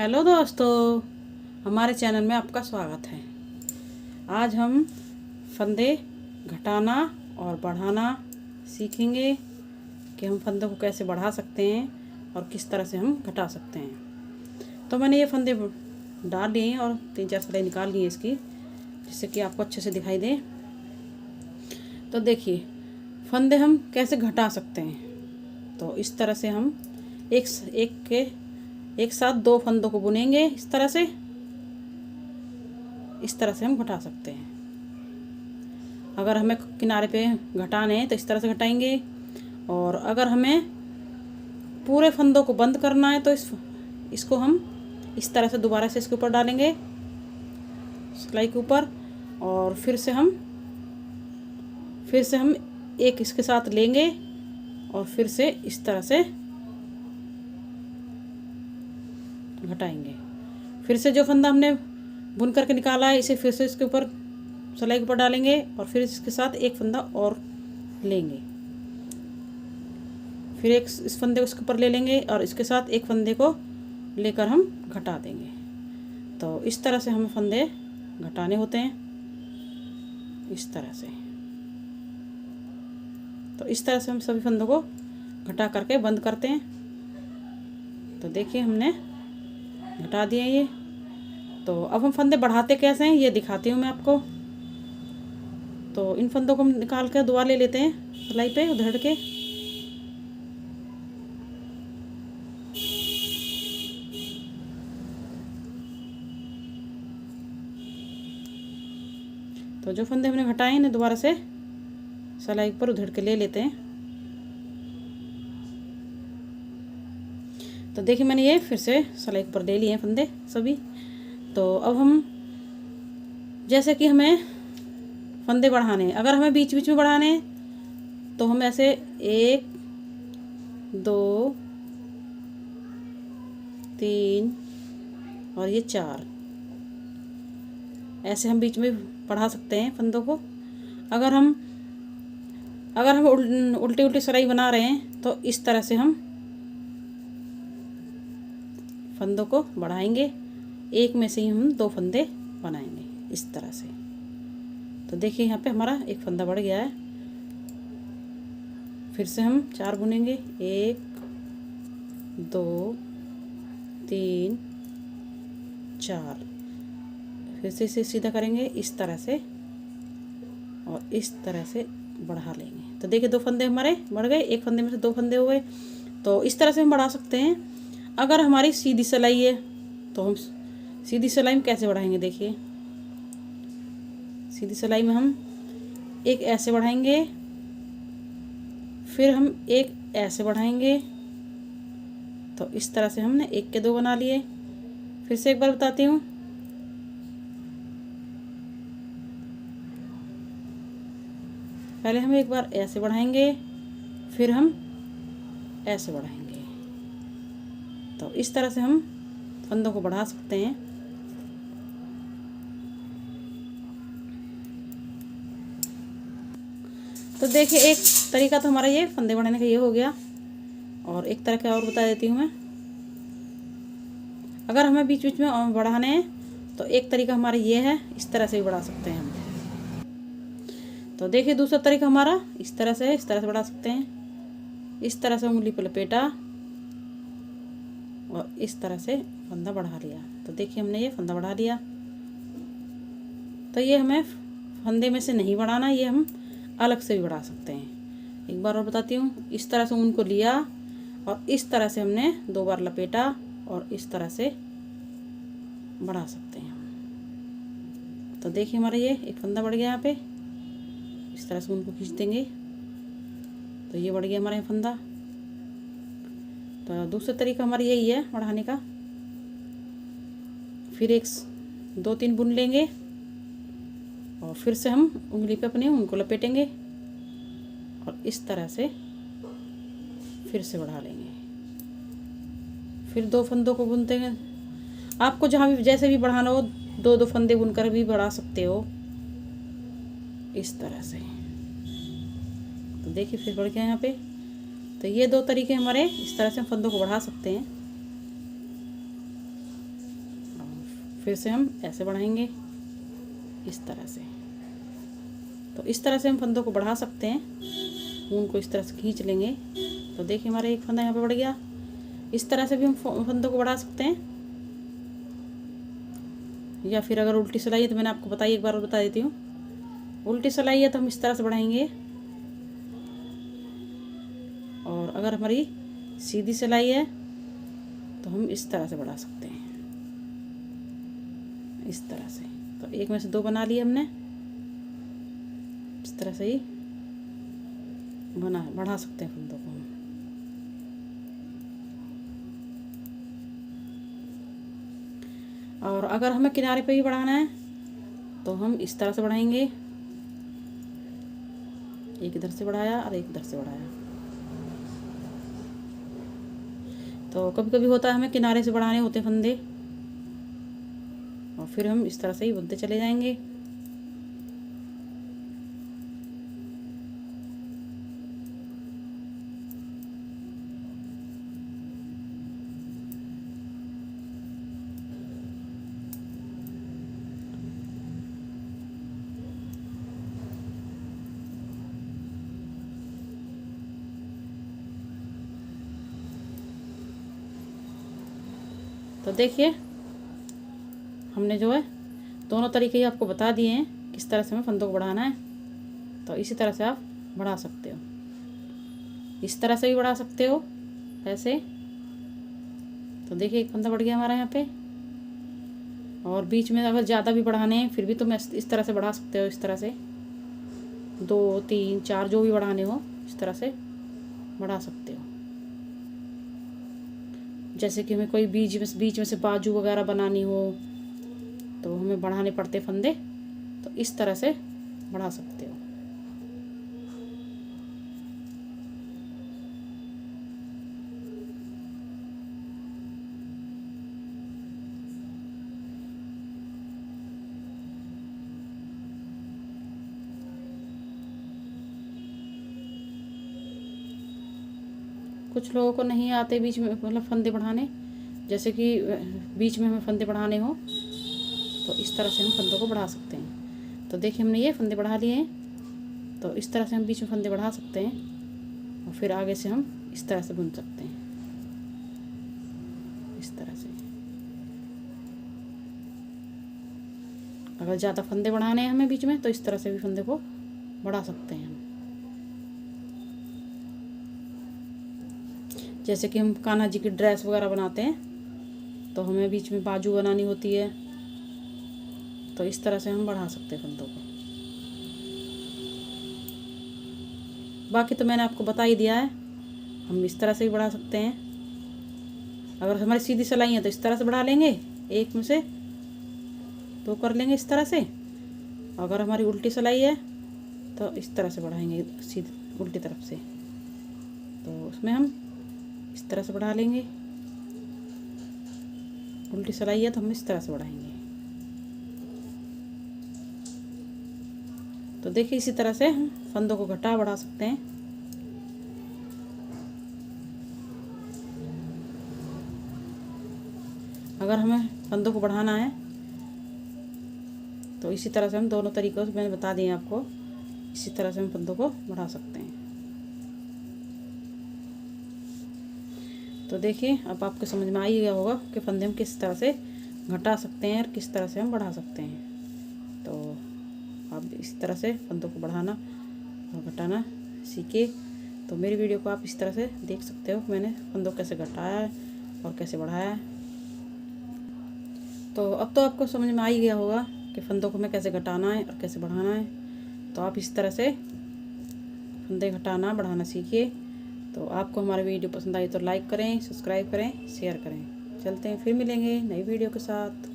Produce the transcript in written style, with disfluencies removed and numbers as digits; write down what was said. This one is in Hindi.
हेलो दोस्तों, हमारे चैनल में आपका स्वागत है। आज हम फंदे घटाना और बढ़ाना सीखेंगे कि हम फंदों को कैसे बढ़ा सकते हैं और किस तरह से हम घटा सकते हैं। तो मैंने ये फंदे डाल लिए हैं और 3-4 सिलाई निकाल ली है इसकी, जिससे कि आपको अच्छे से दिखाई दे। तो देखिए फंदे हम कैसे घटा सकते हैं। तो इस तरह से हम एक साथ 2 फंदों को बुनेंगे। इस तरह से हम घटा सकते हैं। अगर हमें किनारे पे घटाने हैं तो इस तरह से घटाएंगे, और अगर हमें पूरे फंदों को बंद करना है तो इसको हम इस तरह से दोबारा से इसके ऊपर डालेंगे, सिलाई के ऊपर, और फिर से हम एक इसके साथ लेंगे और फिर से इस तरह से घटाएंगे। फिर से जो फंदा हमने बुन करके निकाला है इसे फिर से इसके ऊपर सिलाई के ऊपर डालेंगे और फिर इसके साथ एक फंदा और लेंगे, फिर एक इस फंदे को इसके ऊपर ले लेंगे और इसके साथ एक फंदे को लेकर हम घटा देंगे। तो इस तरह से हमें फंदे घटाने होते हैं, इस तरह से। तो इस तरह से हम सभी फंदों को घटा करके बंद करते हैं। तो देखिए हमने घटा दिए ये। तो अब हम फंदे बढ़ाते कैसे हैं ये दिखाती हूँ मैं आपको। तो इन फंदों को हम निकाल कर दोबारा ले लेते हैं सिलाई पे उधड़ के। तो जो फंदे हमने घटाए हैं दोबारा से सिलाई पर उधड़ के ले लेते हैं। तो देखिए मैंने ये फिर से सिलाई पर ले लिए हैं फंदे सभी। तो अब हम जैसे कि हमें फंदे बढ़ाने हैं, अगर हमें बीच बीच में बढ़ाने हैं तो हम ऐसे 1 2 3 और ये 4 ऐसे हम बीच में बढ़ा सकते हैं फंदों को। अगर हम उल्टी उल्टी सिलाई बना रहे हैं तो इस तरह से हम फंदों को बढ़ाएंगे। एक में से ही हम 2 फंदे बनाएंगे इस तरह से। तो देखिए यहाँ पे हमारा एक फंदा बढ़ गया है। फिर से हम 4 बुनेंगे, 1 2 3 4। फिर से इसे सीधा करेंगे इस तरह से और इस तरह से बढ़ा लेंगे। तो देखिए 2 फंदे हमारे बढ़ गए, एक फंदे में से 2 फंदे हो गए। तो इस तरह से हम बढ़ा सकते हैं। अगर हमारी सीधी सिलाई है तो हम सीधी सिलाई में कैसे बढ़ाएंगे। देखिए सीधी सिलाई में हम एक ऐसे बढ़ाएंगे, फिर हम एक ऐसे बढ़ाएंगे। तो इस तरह से हमने 1 के 2 बना लिए। फिर से एक बार बताती हूँ। पहले हम एक बार ऐसे बढ़ाएंगे, फिर हम ऐसे बढ़ाएंगे। तो इस तरह से हम फंदों को बढ़ा सकते हैं। तो देखिए एक तरीका तो हमारा ये फंदे बढ़ाने का ये हो गया, और एक तरह का और बता देती हूँ मैं। अगर हमें बीच बीच में बढ़ाने हैं तो एक तरीका हमारा ये है, इस तरह से भी बढ़ा सकते हैं हम। तो देखिए दूसरा तरीका हमारा इस तरह से बढ़ा सकते हैं। इस तरह से उंगली पर लपेटा और इस तरह से फंदा बढ़ा लिया। तो देखिए हमने ये फंदा बढ़ा लिया। तो ये हमें फंदे में से नहीं बढ़ाना, ये हम अलग से भी बढ़ा सकते हैं। एक बार और बताती हूँ। इस तरह से ऊन को लिया और इस तरह से हमने 2 बार लपेटा और इस तरह से बढ़ा सकते हैं। तो देखिए हमारा ये एक फंदा बढ़ गया यहाँ पे। इस तरह से ऊन को खींच देंगे तो ये बढ़ गया हमारा ये फंदा। तो दूसरा तरीका हमारा यही है बढ़ाने का। फिर 2-3 बुन लेंगे और फिर से हम उंगली पे अपने उनको लपेटेंगे और इस तरह से फिर से बढ़ा लेंगे। फिर 2 फंदों को बुनते हैं। आपको जहाँ भी जैसे भी बढ़ाना हो 2-2 फंदे बुनकर भी बढ़ा सकते हो इस तरह से। तो देखिए फिर बढ़ गया यहाँ पे। तो ये 2 तरीके हमारे इस तरह से हम फंदों को बढ़ा सकते हैं। फिर से हम ऐसे बढ़ाएंगे इस तरह से। तो इस तरह से हम फंदों को बढ़ा सकते हैं। ऊन को इस तरह से खींच लेंगे तो देखिए हमारा एक फंदा यहाँ पे बढ़ गया। इस तरह से भी हम फंदों को बढ़ा सकते हैं, या फिर अगर उल्टी सिलाई है तो मैंने आपको बताई, एक बार और बता देती हूँ। उल्टी सिलाई है तो हम इस तरह से बढ़ाएंगे, और अगर हमारी सीधी सिलाई है तो हम इस तरह से बढ़ा सकते हैं, इस तरह से। तो एक में से दो बना लिए हमने, इस तरह से ही बढ़ा सकते हैं फंदों को हम। और अगर हमें किनारे पे ही बढ़ाना है तो हम इस तरह से बढ़ाएंगे, एक इधर से बढ़ाया और एक इधर से बढ़ाया। तो कभी कभी होता है हमें किनारे से बढ़ाने होते फंदे, और फिर हम इस तरह से ही बुनते चले जाएंगे। तो देखिए हमने जो है दोनों तरीके ही आपको बता दिए हैं किस तरह से हमें फंदों को बढ़ाना है। तो इसी तरह से आप बढ़ा सकते हो, इस तरह से भी बढ़ा सकते हो ऐसे। तो देखिए एक फंदा बढ़ गया हमारा यहाँ पे, और बीच में अगर ज़्यादा भी बढ़ाने हैं फिर भी तो मैं इस तरह से बढ़ा सकते हो, इस तरह से 2 3 4 जो भी बढ़ाने हो इस तरह से बढ़ा सकते हो। जैसे कि हमें कोई बीच में से बाजू वगैरह बनानी हो तो हमें बढ़ाने पड़ते फंदे, तो इस तरह से बढ़ा सकते हो। कुछ लोगों को नहीं आते बीच में मतलब फंदे बढ़ाने, जैसे कि बीच में हमें फंदे बढ़ाने हो तो इस तरह से हम फंदों को बढ़ा सकते हैं। तो देखिए हमने ये फंदे बढ़ा लिए हैं, तो इस तरह से हम बीच में फंदे बढ़ा सकते हैं, और फिर आगे से हम इस तरह से बुन सकते हैं, इस तरह से। अगर ज़्यादा फंदे बढ़ाने हैं हमें बीच में तो इस तरह से भी फंदे को बढ़ा सकते हैं हम। जैसे कि हम कान्हा जी की ड्रेस वगैरह बनाते हैं तो हमें बीच में बाजू बनानी होती है, तो इस तरह से हम बढ़ा सकते हैं फंदों को। बाकी तो मैंने आपको बता ही दिया है, हम इस तरह से भी बढ़ा सकते हैं। अगर हमारी सीधी सिलाई है तो इस तरह से बढ़ा लेंगे, एक में से दो कर लेंगे इस तरह से। अगर हमारी उल्टी सिलाई है तो इस तरह से बढ़ाएंगे, सीधी उल्टी तरफ से, तो उसमें हम इस तरह से बढ़ा लेंगे। उल्टी सिलाई है तो हम इस तरह से बढ़ाएंगे। तो देखिए इसी तरह से हम फंदों को घटा बढ़ा सकते हैं। अगर हमें फंदों को बढ़ाना है तो इसी तरह से हम दोनों तरीकों से मैंने बता दिए आपको, इसी तरह से हम फंदों को बढ़ा सकते हैं। तो देखिए अब आपको समझ में आ ही गया होगा कि फंदे हम किस तरह से घटा सकते हैं और किस तरह से हम बढ़ा सकते हैं। तो आप इस तरह से फंदों को बढ़ाना और घटाना सीखे। तो मेरी वीडियो को आप इस तरह से देख सकते हो, मैंने फंदों कैसे घटाया है और कैसे बढ़ाया है। तो अब तो आपको समझ में आ ही गया होगा कि फंदों को हमें कैसे घटाना है और कैसे बढ़ाना है। तो आप इस तरह से फंदे घटाना बढ़ाना सीखिए। तो आपको हमारी वीडियो पसंद आई तो लाइक करें, सब्सक्राइब करें, शेयर करें। चलते हैं, फिर मिलेंगे नई वीडियो के साथ।